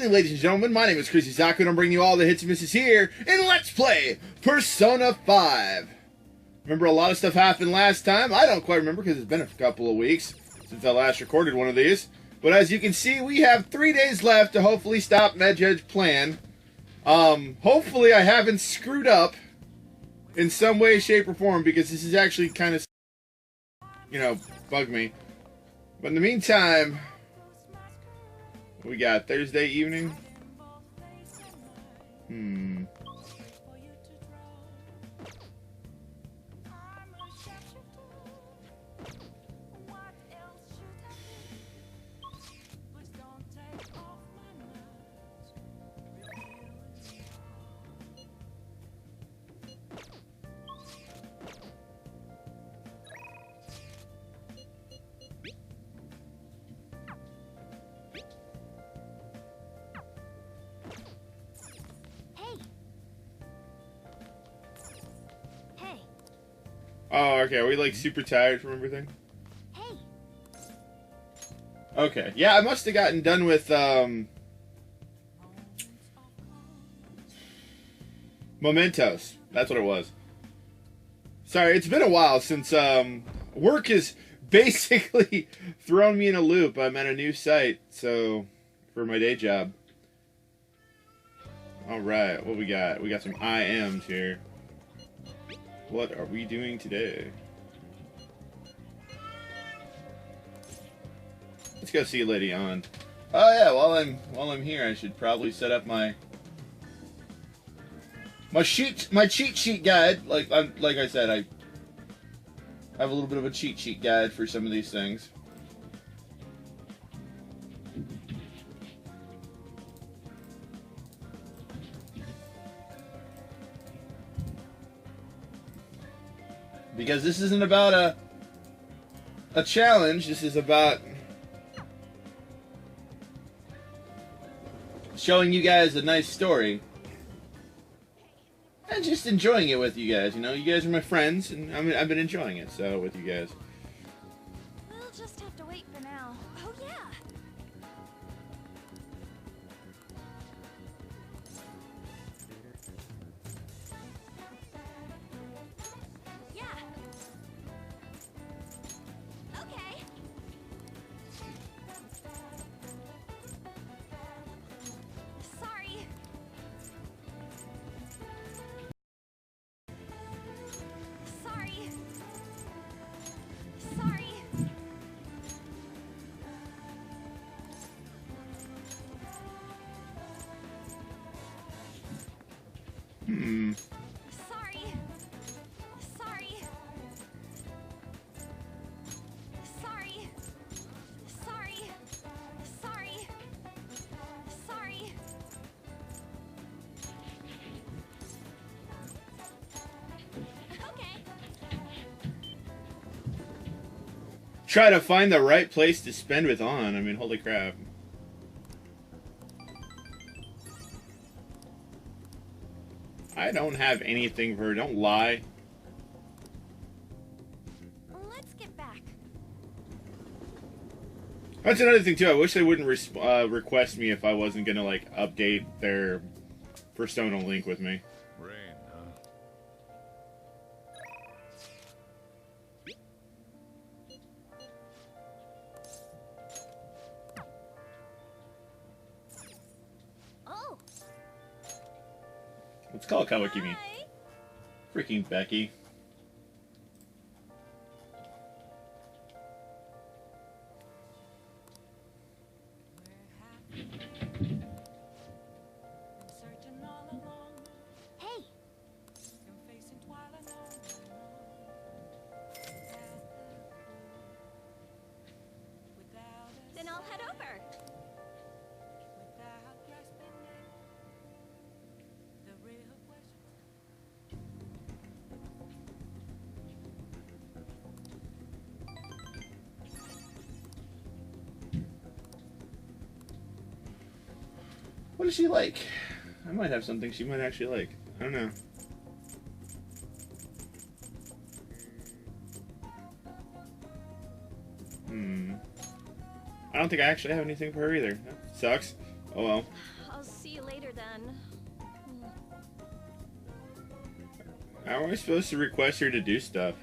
evening, ladies and gentlemen. My name is Chris Zaku, and I'm bringing you all the hits and misses here in Let's Play Persona 5. Remember, a lot of stuff happened last time. I don't quite remember because it's been a couple of weeks since I last recorded one of these. But as you can see, we have 3 days left to hopefully stop Medjed's plan. Hopefully I haven't screwed up in some way, shape, or form, because this is actually kind of, bug me. But in the meantime, we got Thursday evening. Oh, okay. Are we, like, super tired from everything? Hey. Okay. Yeah, I must have gotten done with, Mementos. That's what it was. Sorry, it's been a while since, work has basically thrown me in a loop. I'm at a new site, so, for my day job. Alright, what we got? We got some IMs here. What are we doing today? Let's go see Lady On. Oh yeah, while I'm here, I should probably set up my cheat sheet guide. Like I said, I have a little bit of a cheat sheet guide for some of these things. Because this isn't about a challenge, this is about showing you guys a nice story. And just enjoying it with you guys, you guys are my friends, and I've been enjoying it, so, with you guys. We'll just have to wait for now. Oh, yeah. Try to find the right place to spend with On. I mean, holy crap. I don't have anything for her. Don't lie. Let's get back. That's another thing, too. I wish they wouldn't request me if I wasn't going to, like, update their Persona link with me. Let's call Kawakimi. Freaking Becky. Hey. Then I'll head over. What does she like? I might have something she might actually like. I don't know. I don't think I actually have anything for her either. That sucks. Oh well. I'll see you later then. How am I supposed to request her to do stuff?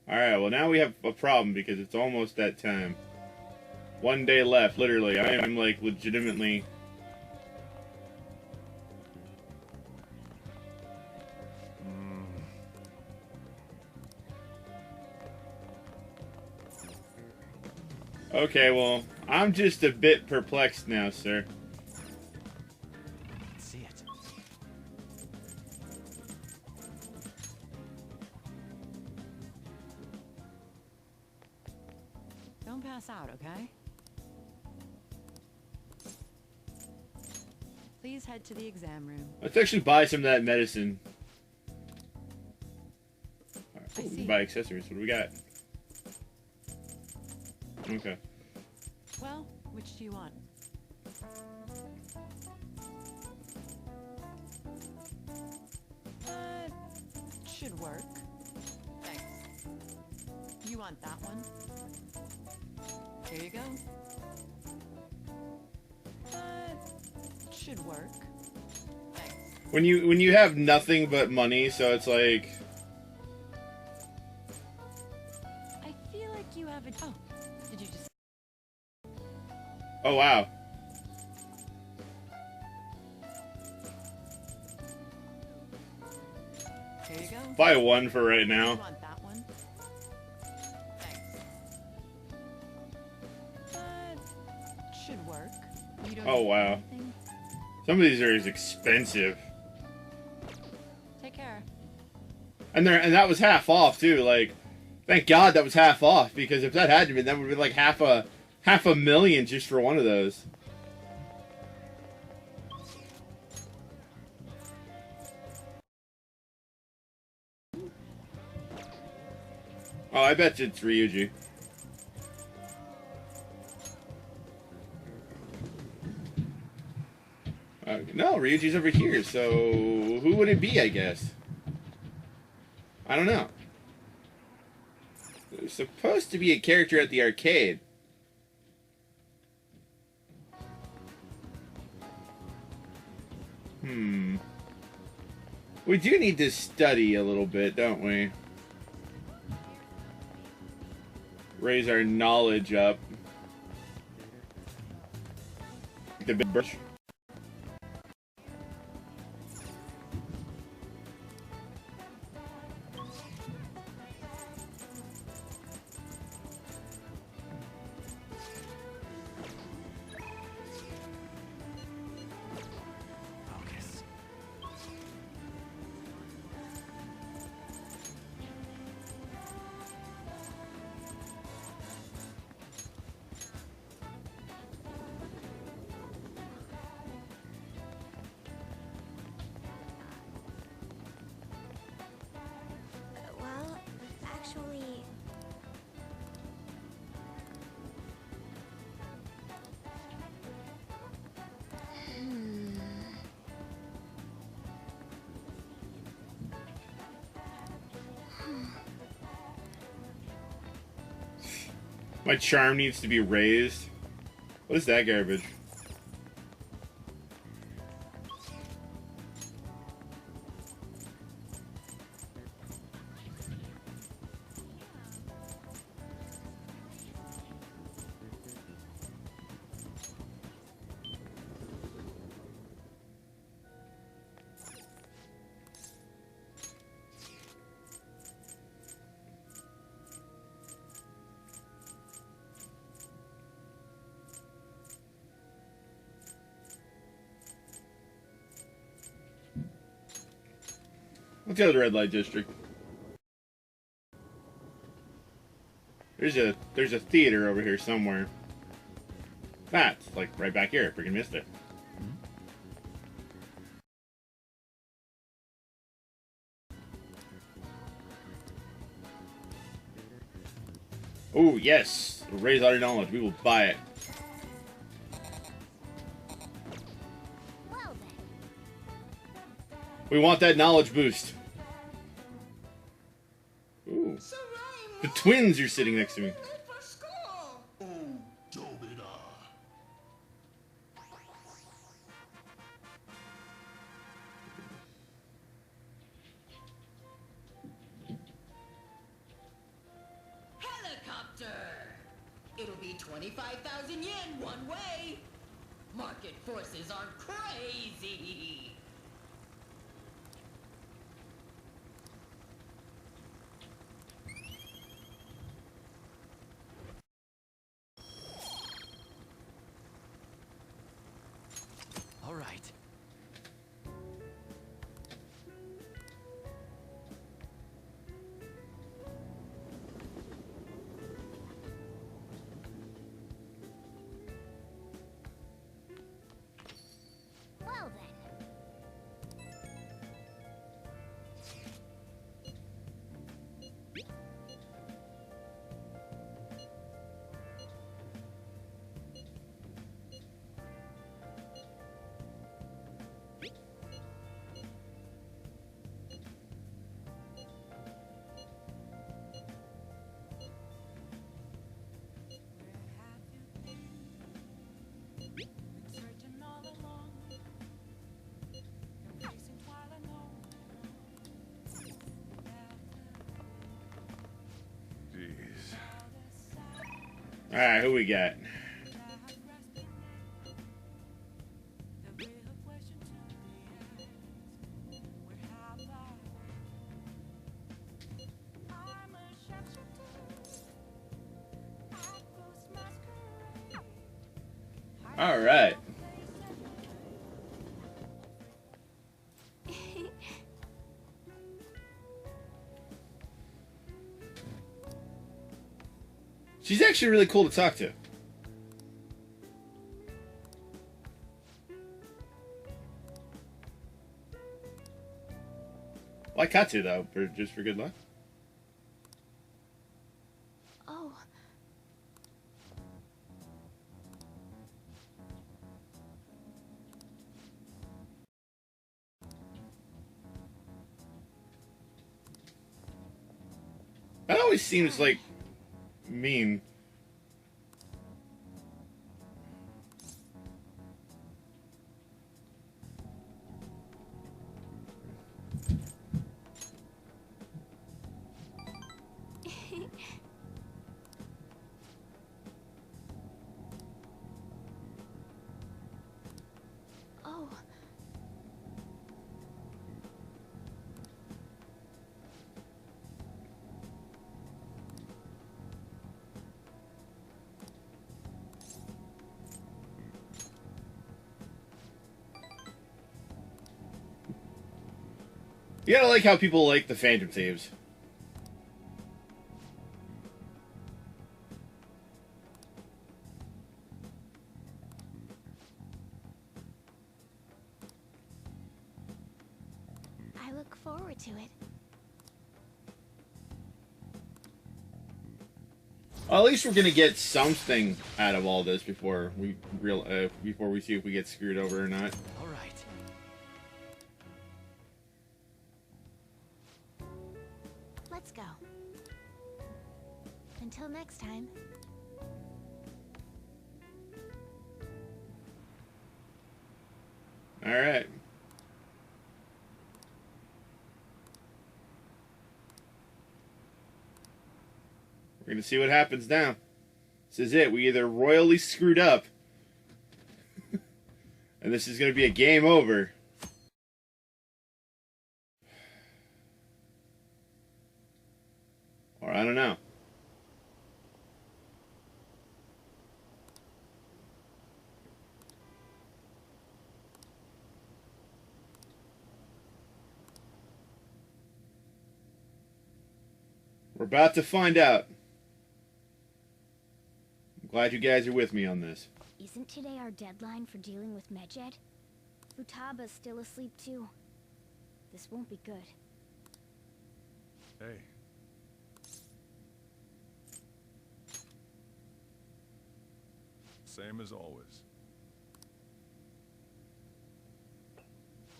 Alright, well now we have a problem because it's almost that time. 1 day left, literally. I am like legitimately... Okay, well, I'm just a bit perplexed now, sir. Let's see it. Don't pass out, okay? Please head to the exam room. Let's actually buy some of that medicine. I Ooh, see. buy accessories. What do we got? Okay. Well, which do you want? Should work. Thanks. You want that one? Here you go. Should work. Thanks. When you have nothing but money, so it's like... I feel like you have a... Oh, did you just... Oh, wow. Here you go. Buy one for right You now. want that one? Thanks. Should work. You don't Oh, need wow. anything? Some of these are expensive. Take care. And that was half off, too. Like, thank God that was half off, because if that hadn't been, that would have been like half a million just for one of those. Oh, I bet it's Ryuji. No, Ryuji's over here, so who would it be, I guess? I don't know. There's supposed to be a character at the arcade. We do need to study a little bit, don't we? Raise our knowledge up. The big brush. Focus. Well, actually... My charm needs to be raised. What is that garbage? Let's go to the red light district. There's a theater over here somewhere. That's like right back here. Freaking missed it. Oh yes, raise our knowledge. We will buy it. Well then. We want that knowledge boost. Ooh. So I'm The twins are sitting next to me. Helicopter! It'll be 25,000 yen one way. Market forces are crazy. All right. Well then. Searching all along, embracing while I know. Jeez. Alright, who we got? The real question to be asked, where have I'm a sharpshooter, I ghost masquerade. Alright. She's actually really cool to talk to. I like Katsu though, just for good luck. Oh. That always seems like mean. Oh. You gotta like how people like the Phantom Thieves. I look forward to it. Well, at least we're gonna get something out of all this before we before we see if we get screwed over or not. All right. Let's go. Until next time. All right. We're gonna see what happens now. This is it. We either royally screwed up, and this is gonna be a game over. Or I don't know. We're about to find out. I'm glad you guys are with me on this. Isn't today our deadline for dealing with Medjed? Futaba's still asleep too. This won't be good. Hey. Same as always.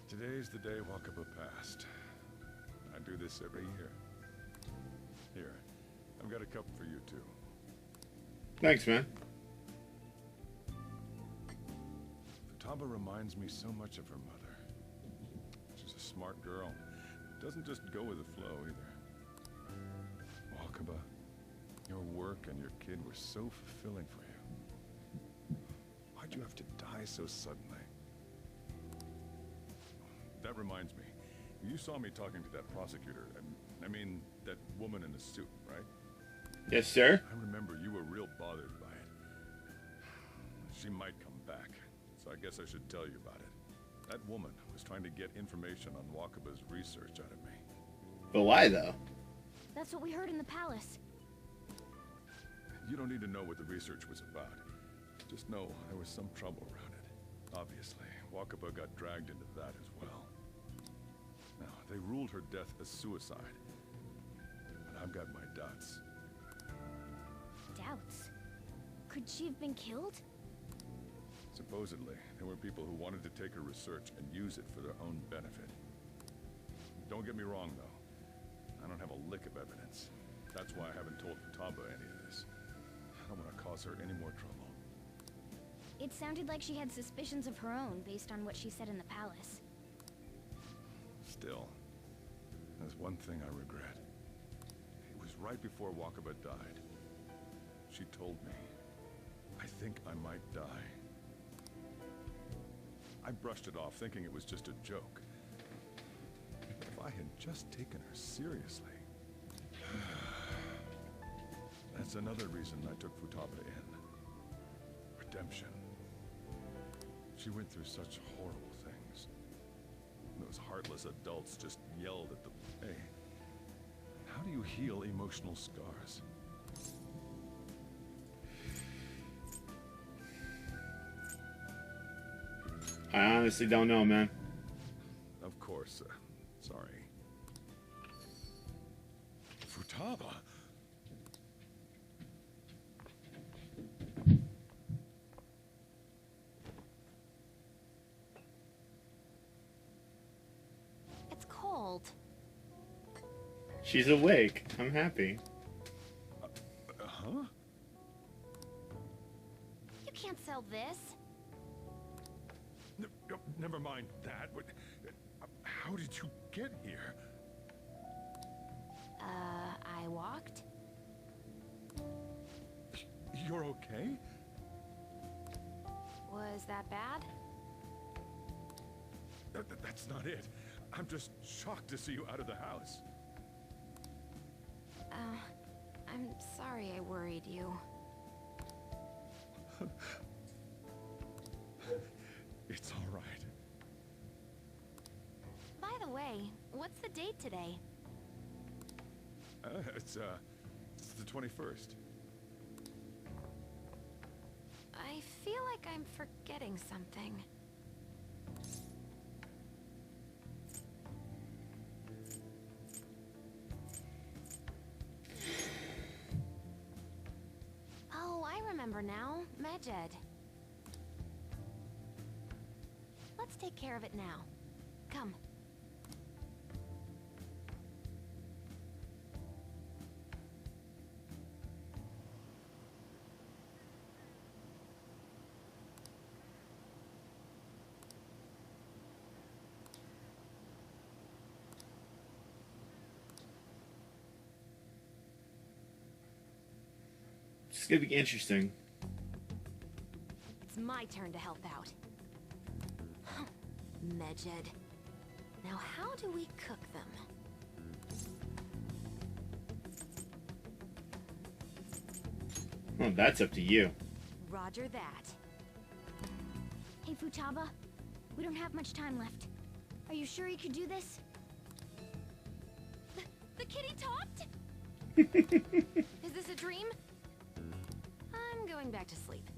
Today's the day Wakaba passed. I do this every year. Here, I've got a cup for you too. Thanks, man. Futaba reminds me so much of her mother. She's a smart girl. Doesn't just go with the flow either. Wakaba, your work and your kid were so fulfilling for you. Why'd you have to die so suddenly? That reminds me. You saw me talking to that prosecutor. I mean, that woman in the suit, right? Yes, sir. I remember you were real bothered by it. She might come back, so I guess I should tell you about it. That woman was trying to get information on Wakaba's research out of me. But why, though? That's what we heard in the palace. You don't need to know what the research was about. Just know there was some trouble around it. Obviously, Wakaba got dragged into that as well. Now, they ruled her death as suicide. But I've got my doubts. Doubts? Could she have been killed? Supposedly, there were people who wanted to take her research and use it for their own benefit. Don't get me wrong, though. I don't have a lick of evidence. That's why I haven't told Futaba any of this. I don't want to cause her any more trouble. It sounded like she had suspicions of her own based on what she said in the palace. Still, there's one thing I regret. It was right before Wakaba died. She told me, I think I might die. I brushed it off, thinking it was just a joke. If I had just taken her seriously... That's another reason I took Futaba in. Redemption. She went through such horrible things. Those heartless adults just yelled at the... Hey, how do you heal emotional scars? I honestly don't know, man. Of course, sorry. Futaba? It's cold. She's awake. I'm happy. Huh? You can't sell this. Never mind that. How did you get here? I walked. You're okay? Was that bad? That's not it. I'm just shocked to see you out of the house. I'm sorry I worried you. It's all right. By the way, what's the date today? It's the 21st. I feel like I'm forgetting something. Oh, I remember now. Medjed. Let's take care of it now. Come. It's gonna be interesting. It's my turn to help out. Medjed. Now how do we cook them? Oh, that's up to you. Roger that. Hey, Futaba. We don't have much time left. Are you sure you could do this? The kitty talked? Is this a dream? I'm going back to sleep.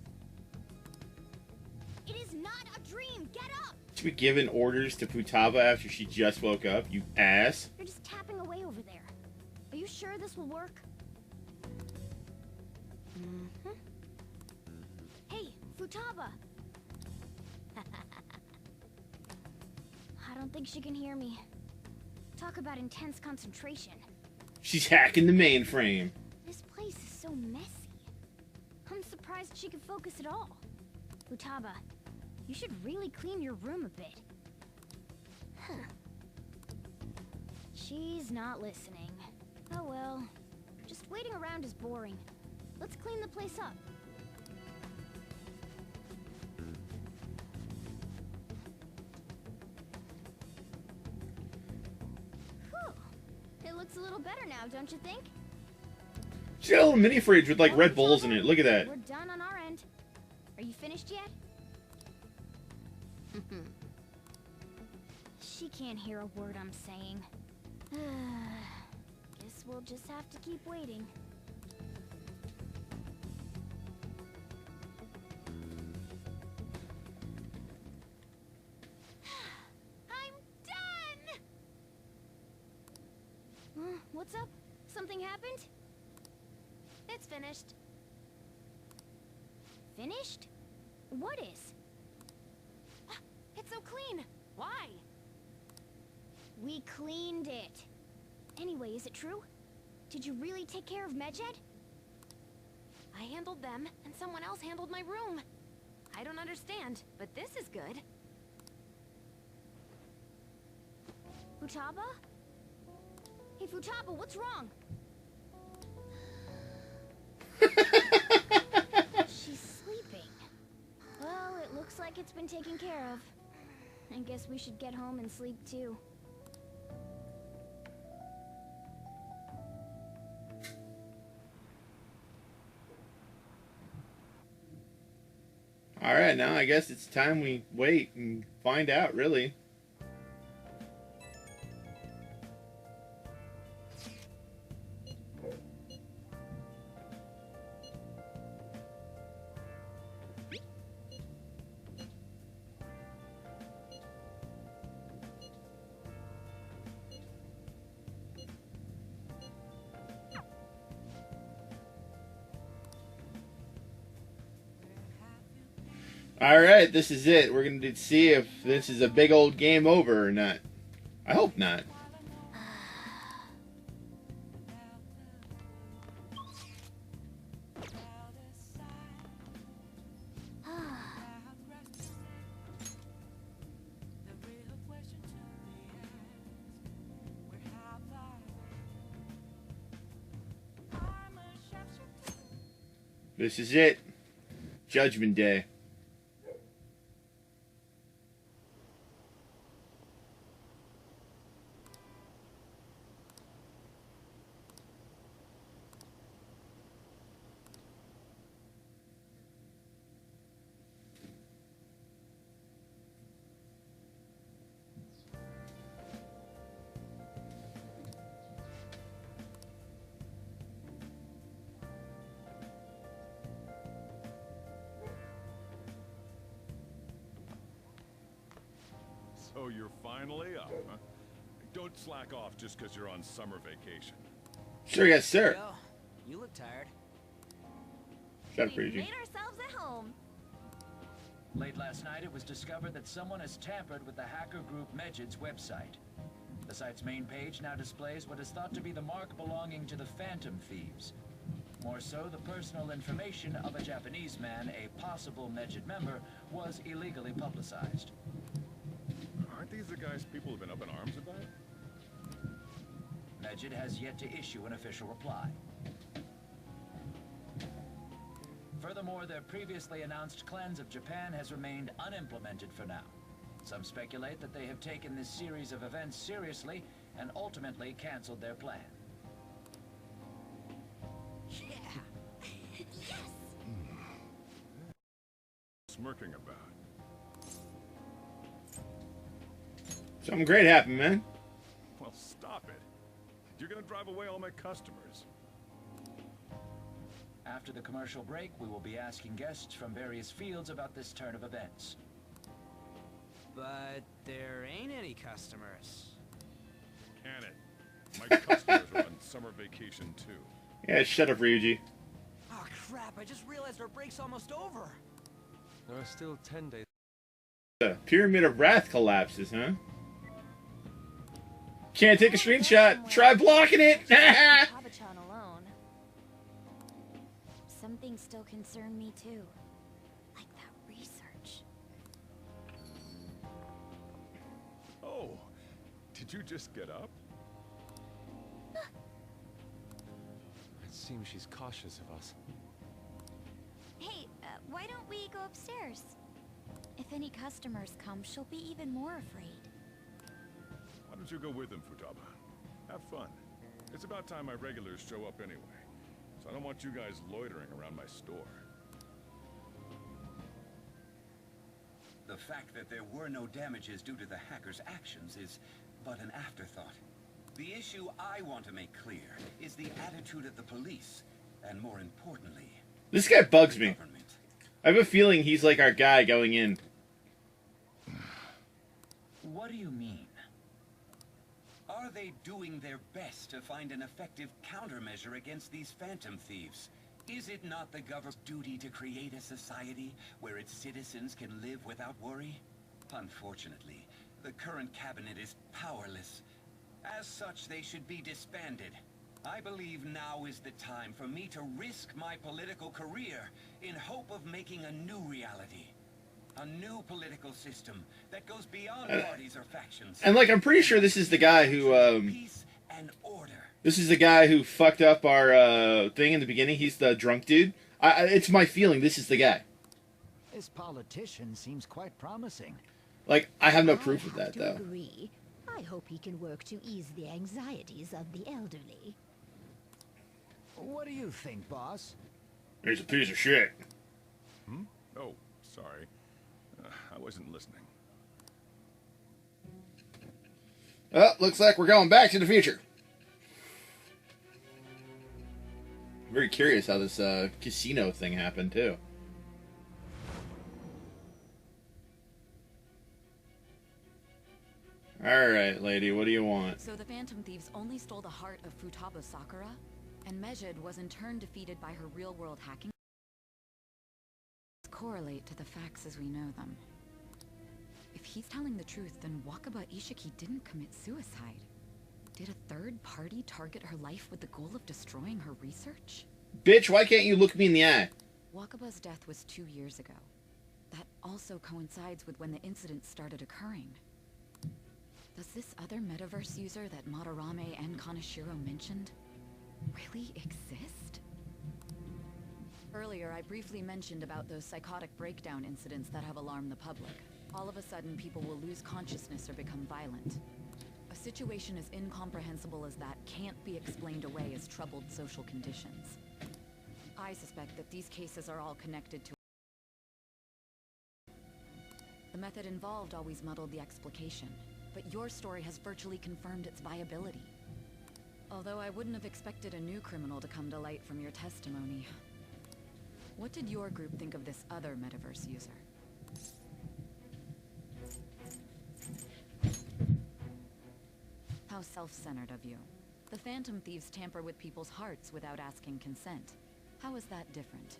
It is not a dream! Get up! To be giving orders to Futaba after she just woke up, you ass. You're just tapping away over there. Are you sure this will work? Mm-hmm. Hey, Futaba! I don't think she can hear me. Talk about intense concentration. She's hacking the mainframe. This surprised she could focus at all. Futaba, you should really clean your room a bit. Huh. She's not listening. Oh well. Just waiting around is boring. Let's clean the place up. Whew. It looks a little better now, don't you think? She's got a little mini fridge with like Red Bulls in it. Look at that. We're done on our end. Are you finished yet? She can't hear a word I'm saying. Guess we'll just have to keep waiting. I'm done! What's up? Something happened? It's finished. Finished? What is? It's so clean. Why? We cleaned it. Anyway, is it true? Did you really take care of Medjed? I handled them, and someone else handled my room. I don't understand, but this is good. Futaba? Hey, Futaba, what's wrong? She's sleeping. Well, it looks like it's been taken care of. I guess we should get home and sleep too. Alright, now I guess it's time we wait and find out, really. Alright, this is it. We're going to see if this is a big old game over or not. I hope not. This is it. Judgment Day. So you're finally up, huh? Don't slack off just because you're on summer vacation. Sure, yes, sir. Yo, you look tired. Shut up, We Ryuji. made ourselves at home. Late last night, it was discovered that someone has tampered with the hacker group Medjed's website. The site's main page now displays what is thought to be the mark belonging to the Phantom Thieves. More so, the personal information of a Japanese man, a possible Medjed member, was illegally publicized. Aren't these the guys people have been up in arms about? Medjed has yet to issue an official reply. Furthermore, their previously announced cleanse of Japan has remained unimplemented for now. Some speculate that they have taken this series of events seriously and ultimately canceled their plan. Smirking about. Something great happened, man. Well, stop it. You're gonna drive away all my customers. After the commercial break, we will be asking guests from various fields about this turn of events. But there ain't any customers. Can it? My customers are on summer vacation too. Yeah, shut up, Ryuji. Oh crap, I just realized our break's almost over. There are still 10 days. The Pyramid of Wrath collapses, huh? Can't take a screenshot. Try blocking it. Futaba-chan alone. some things still concern me too. Like that research. Oh, did you just get up? It seems she's cautious of us. Hey, why don't we go upstairs? If any customers come, she'll be even more afraid. Why don't you go with him, Futaba? Have fun. It's about time my regulars show up anyway. So I don't want you guys loitering around my store. The fact that there were no damages due to the hackers' actions is but an afterthought. The issue I want to make clear is the attitude of the police, and more importantly, This guy bugs me. government. I have a feeling he's like our guy going in. What do you mean? Are they doing their best to find an effective countermeasure against these phantom thieves? Is it not the government's duty to create a society where its citizens can live without worry? Unfortunately, the current cabinet is powerless. As such, they should be disbanded. I believe now is the time for me to risk my political career in hope of making a new reality. A new political system that goes beyond parties or factions. And like, I'm pretty sure this is the guy who, Peace and order. this is the guy who fucked up our, thing in the beginning. He's the drunk dude. It's my feeling this is the guy. This politician seems quite promising. Like, I have no proof of that, to though. agree. I hope he can work to ease the anxieties of the elderly. What do you think, boss? He's a piece of shit. Hmm? Oh, sorry. I wasn't listening. Well, looks like we're going back to the future. I'm very curious how this casino thing happened, too. Alright, lady, what do you want? So the Phantom Thieves only stole the heart of Futaba Sakura, and Mejid was in turn defeated by her real-world hacking? Correlate to the facts as we know them. If he's telling the truth, then Wakaba Ishiki didn't commit suicide. Did a third party target her life with the goal of destroying her research? Bitch, why can't you look me in the eye? Wakaba's death was 2 years ago. That also coincides with when the incident started occurring. Does this other metaverse user that Madarame and Kaneshiro mentioned really exist? Earlier, I briefly mentioned about those psychotic breakdown incidents that have alarmed the public. All of a sudden, people will lose consciousness or become violent. A situation as incomprehensible as that can't be explained away as troubled social conditions. I suspect that these cases are all connected to... The method involved always muddled the explication, but your story has virtually confirmed its viability. Although I wouldn't have expected a new criminal to come to light from your testimony. What did your group think of this other metaverse user? How self-centered of you. The Phantom Thieves tamper with people's hearts without asking consent. How is that different?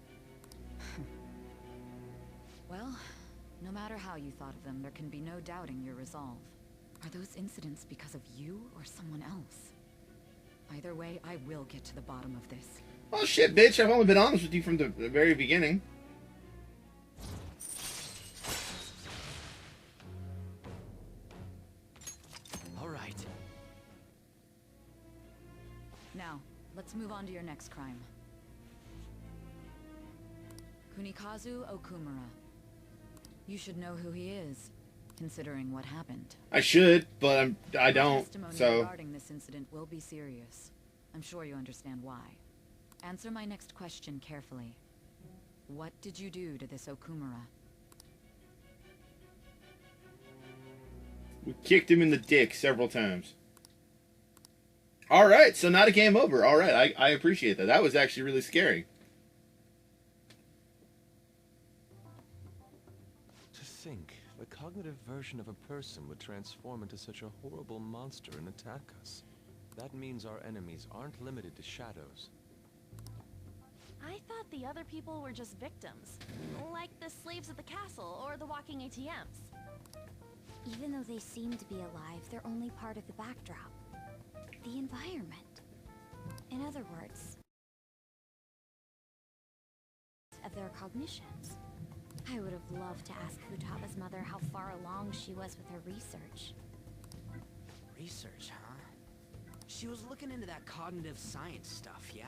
Well, no matter how you thought of them, there can be no doubting your resolve. Are those incidents because of you or someone else? Either way, I will get to the bottom of this. Well, shit, bitch. I've only been honest with you from the very beginning. All right. Now, let's move on to your next crime. Kunikazu Okumura. You should know who he is, considering what happened. I should, but I don't. Testimony So regarding this incident will be serious. I'm sure you understand why. Answer my next question carefully. What did you do to this Okumura? we kicked him in the dick several times. All right, so not a game over. All right, I appreciate that. That was actually really scary. To think, the cognitive version of a person would transform into such a horrible monster and attack us. That means our enemies aren't limited to shadows. I thought the other people were just victims. Like the slaves at the castle or the walking ATMs. Even though they seem to be alive, they're only part of the backdrop. The environment. In other words, of their cognitions. I would have loved to ask Futaba's mother how far along she was with her research. Research, huh? She was looking into that cognitive science stuff, yeah?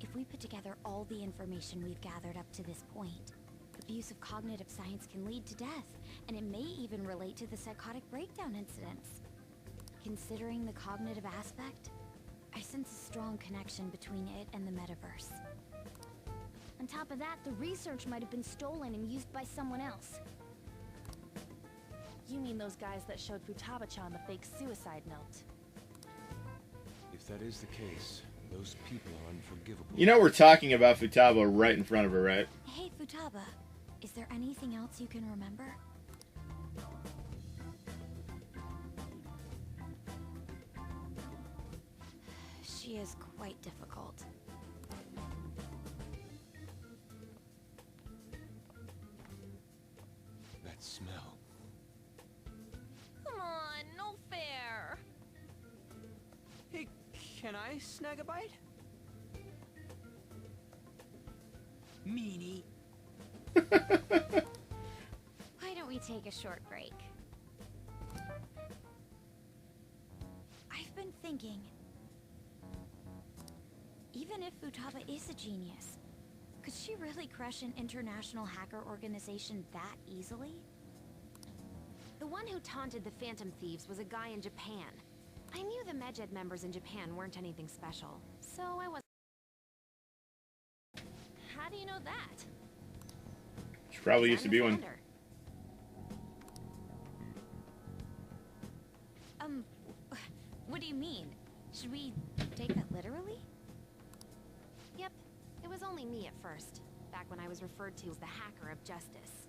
If we put together all the information we've gathered up to this point, abuse of cognitive science can lead to death, and it may even relate to the psychotic breakdown incidents. Considering the cognitive aspect, I sense a strong connection between it and the metaverse. On top of that, the research might have been stolen and used by someone else. You mean those guys that showed Futaba-chan the fake suicide note? If that is the case, those people are unforgivable. You know we're talking about Futaba right in front of her, right? Hey, Futaba, is there anything else you can remember? She is quite difficult. That smell. Come on, no fair. Hey, can I snag a bite? Meanie. Why don't we take a short break? I've been thinking, even if Futaba is a genius, could she really crush an international hacker organization that easily? The one who taunted the Phantom Thieves was a guy in Japan. I knew the Medjed members in Japan weren't anything special, so I wasn't. How do you know that? She probably used to be one. What do you mean? Should we take that literally? Yep, it was only me at first, back when I was referred to as the Hacker of Justice.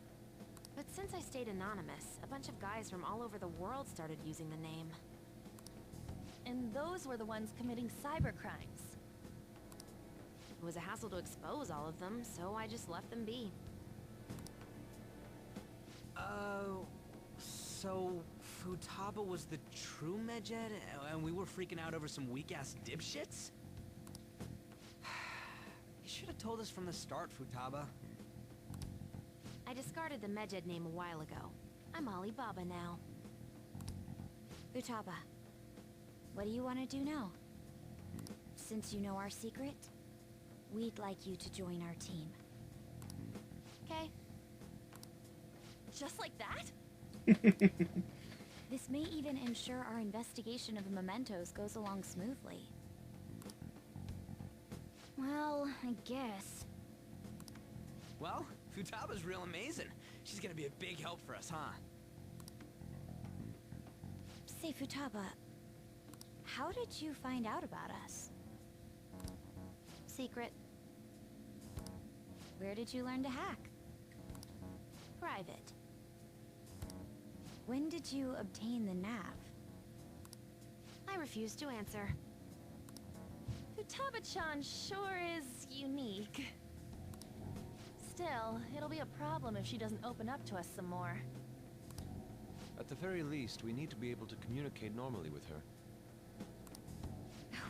But since I stayed anonymous, a bunch of guys from all over the world started using the name. And those were the ones committing cybercrimes. It was a hassle to expose all of them, so I just left them be. So Futaba was the true Medjed, and we were freaking out over some weak-ass dipshits? You should have told us from the start, Futaba. I discarded the Medjed name a while ago. I'm Alibaba now. Futaba, what do you want to do now? Since you know our secret, we'd like you to join our team. Okay. Just like that? This may even ensure our investigation of the mementos goes along smoothly. Well, I guess. Well, Futaba's real amazing. She's gonna be a big help for us, huh? Say, Futaba, how did you find out about us? Secret. Where did you learn to hack? Private. When did you obtain the nav? I refuse to answer. Futaba-chan sure is unique. Still, it'll be a problem if she doesn't open up to us some more. At the very least, we need to be able to communicate normally with her.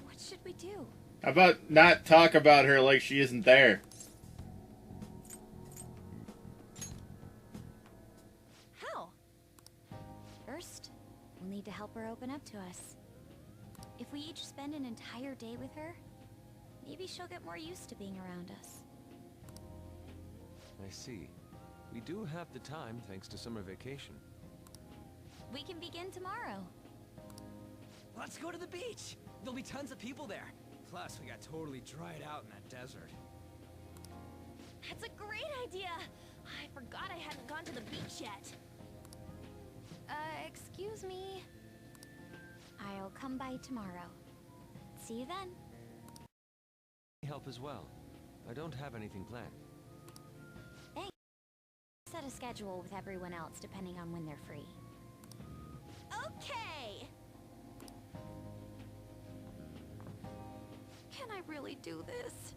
What should we do? How about not talk about her like she isn't there? How? First, we'll need to help her open up to us. If we each spend an entire day with her, maybe she'll get more used to being around us. I see. We do have the time thanks to summer vacation. We can begin tomorrow. Let's go to the beach! There'll be tons of people there. Plus, we got totally dried out in that desert. That's a great idea! I forgot I hadn't gone to the beach yet. Excuse me. I'll come by tomorrow. See you then. Help as well. I don't have anything planned. Thanks. Set a schedule with everyone else depending on when they're free. Okay! Can I really do this?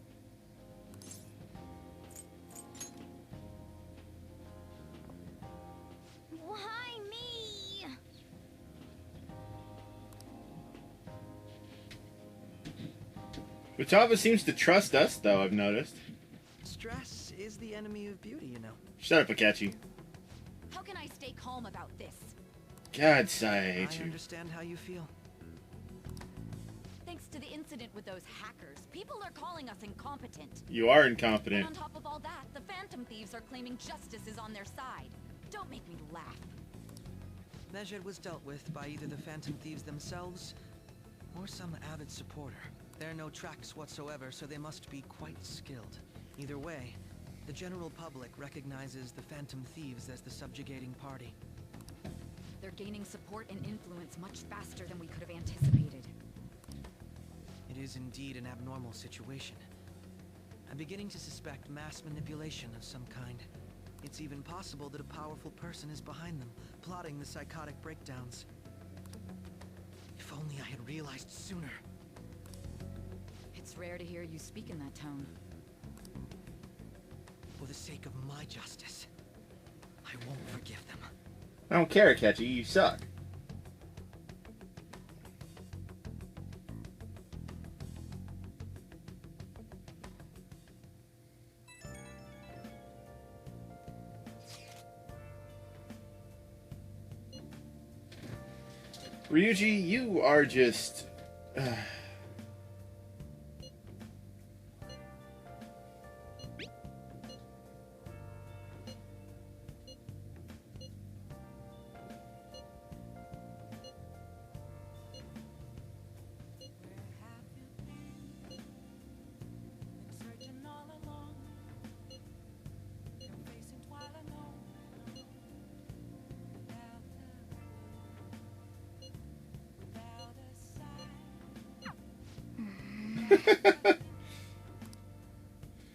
Why me? Futaba seems to trust us, though, I've noticed. It's Stress is the enemy of beauty, you know. Shut up, Akechi. How can I stay calm about this? God, Sai, I hate I you. understand how you feel. Thanks to the incident with those hackers, people are calling us incompetent. You are And incompetent. on top of all that, the Phantom Thieves are claiming justice is on their side. Don't make me laugh. Measured was dealt with by either the Phantom Thieves themselves or some avid supporter. There are no tracks whatsoever, so they must be quite skilled. Either way, the general public recognizes the Phantom Thieves as the subjugating party. They're gaining support and influence much faster than we could have anticipated. It is indeed an abnormal situation. I'm beginning to suspect mass manipulation of some kind. It's even possible that a powerful person is behind them, plotting the psychotic breakdowns. If only I had realized sooner. It's rare to hear you speak in that tone. For the sake of my justice, I won't forgive them. I don't care, Akechi. You suck. Ryuji, you are just...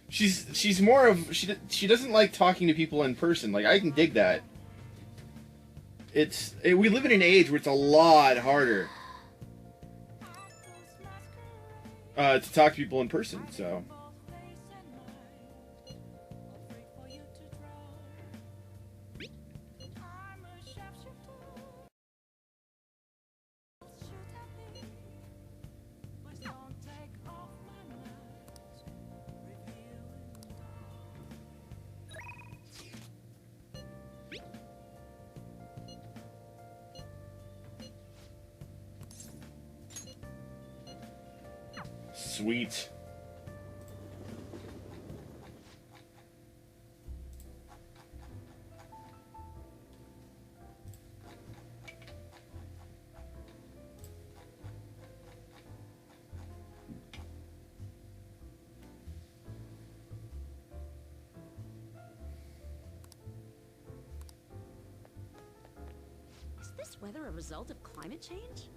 she's more of she doesn't like talking to people in person. Like, I can dig that. We live in an age where it's a lot harder to talk to people in person. So sweet. Is this weather a result of climate change?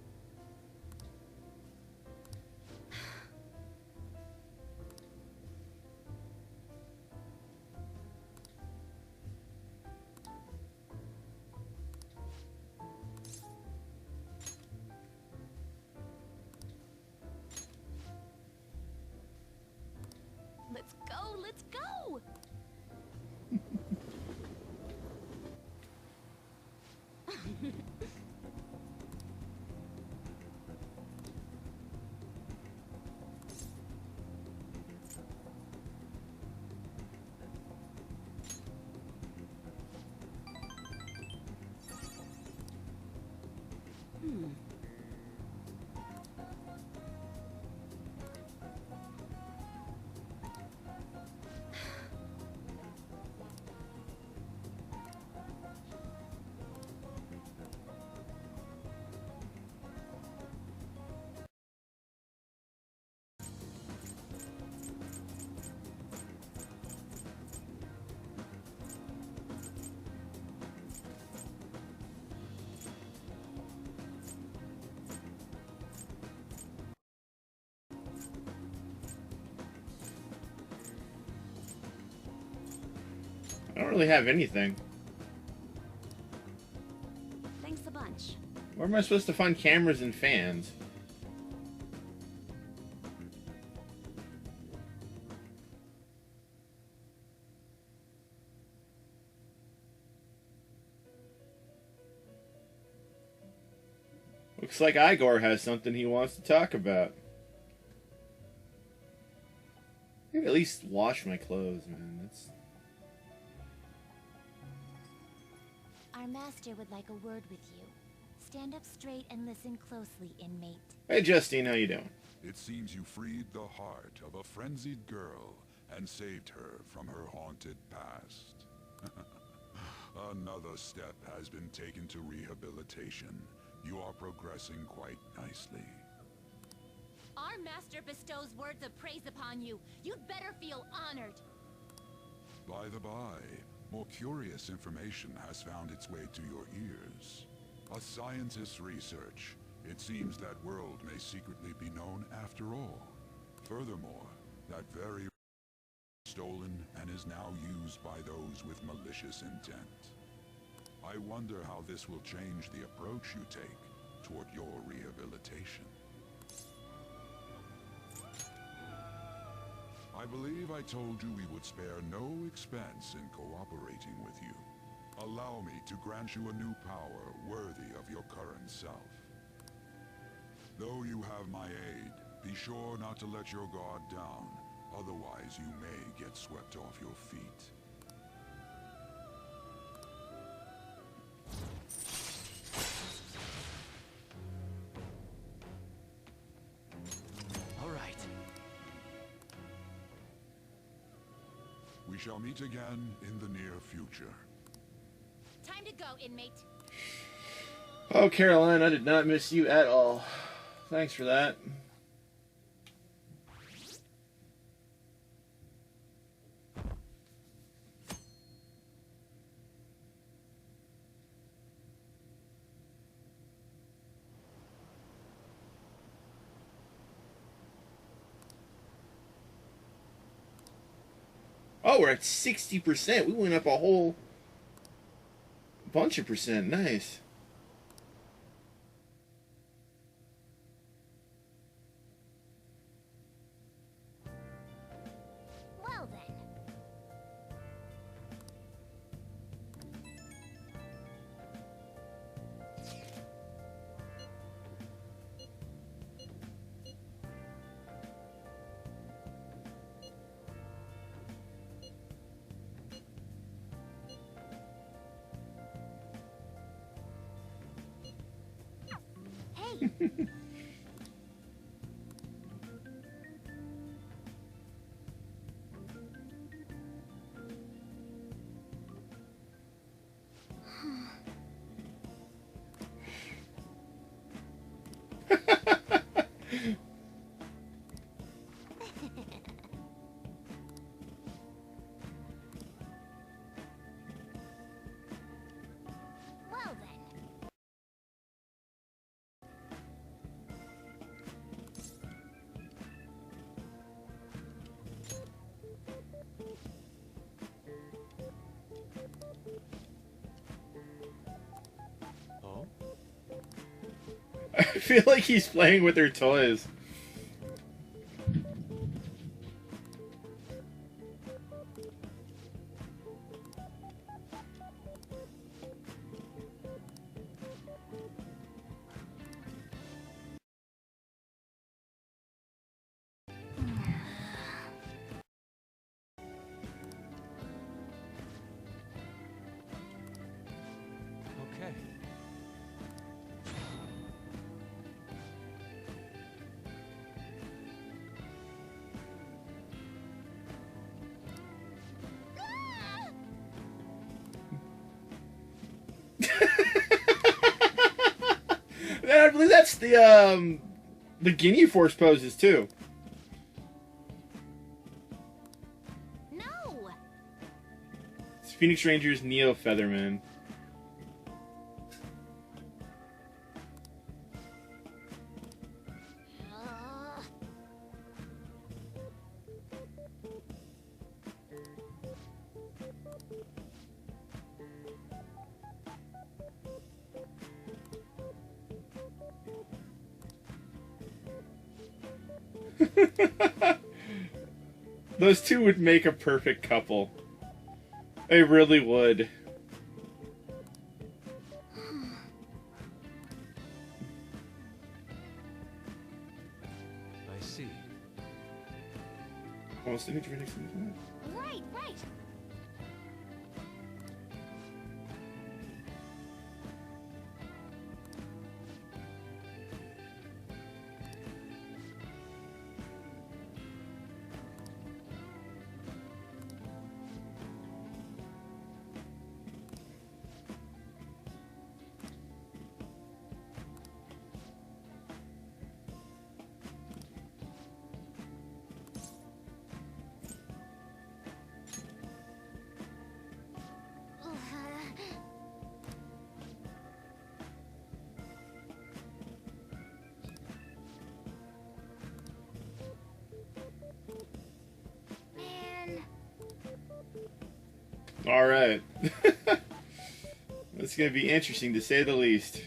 Let's go, let's go! I don't really have anything. Thanks a bunch. Where am I supposed to find cameras and fans? Looks like Igor has something he wants to talk about. Look at At least wash my clothes, man. That's... Our master would like a word with you. Stand up straight and listen closely, inmate. Hey, Justine, how you doing? It seems you freed the heart of a frenzied girl and saved her from her haunted past. Another step has been taken to rehabilitation. You are progressing quite nicely. Our master bestows words of praise upon you. You'd better feel honored. By the by, more curious information has found its way to your ears. A scientist's research. It seems that world may secretly be known after all. Furthermore, that very stolen and is now used by those with malicious intent. I wonder how this will change the approach you take toward your rehabilitation. I believe I told you we would spare no expense in cooperating with you. Allow me to grant you a new power worthy of your current self. Though you have my aid, be sure not to let your guard down. Otherwise, you may get swept off your feet. All right. We shall meet again in the near future. Time to go, inmate. Oh, Caroline, I did not miss you at all. Thanks for that. Oh, we're at 60%. We went up a whole bunch of percent. Nice. Well then. Hey. Well then. Oh? I feel like he's playing with her toys. Okay. I believe that's the Guinea Force poses too. No. It's Phoenix Rangers Neo Featherman. Those two would make a perfect couple. They really would. I see. Well, almost didn't you next time. Right, right. Man. All right. That's going to be interesting, to say the least.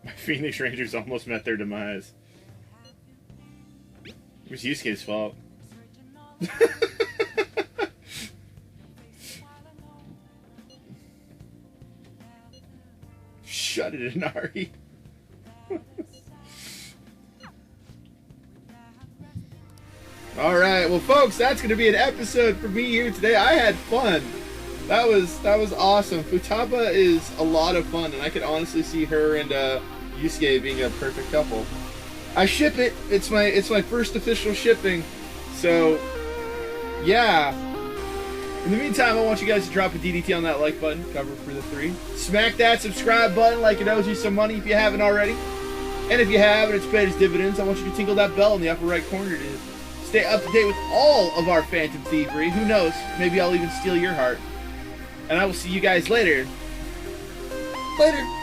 My Phoenix Rangers almost met their demise. It was Yusuke's fault. Shut it, Inari. Alright, well folks, that's going to be an episode for me here today. I had fun. That was awesome. Futaba is a lot of fun, and I could honestly see her and Yusuke being a perfect couple. I ship it. It's my first official shipping. So, yeah. In the meantime, I want you guys to drop a DDT on that like button, cover for the 3. Smack that subscribe button like it owes you some money if you haven't already. And if you have and it's paid its dividends, I want you to tinkle that bell in the upper right corner to stay up to date with all of our Phantom Thievery. Who knows? Maybe I'll even steal your heart. And I will see you guys later. Later.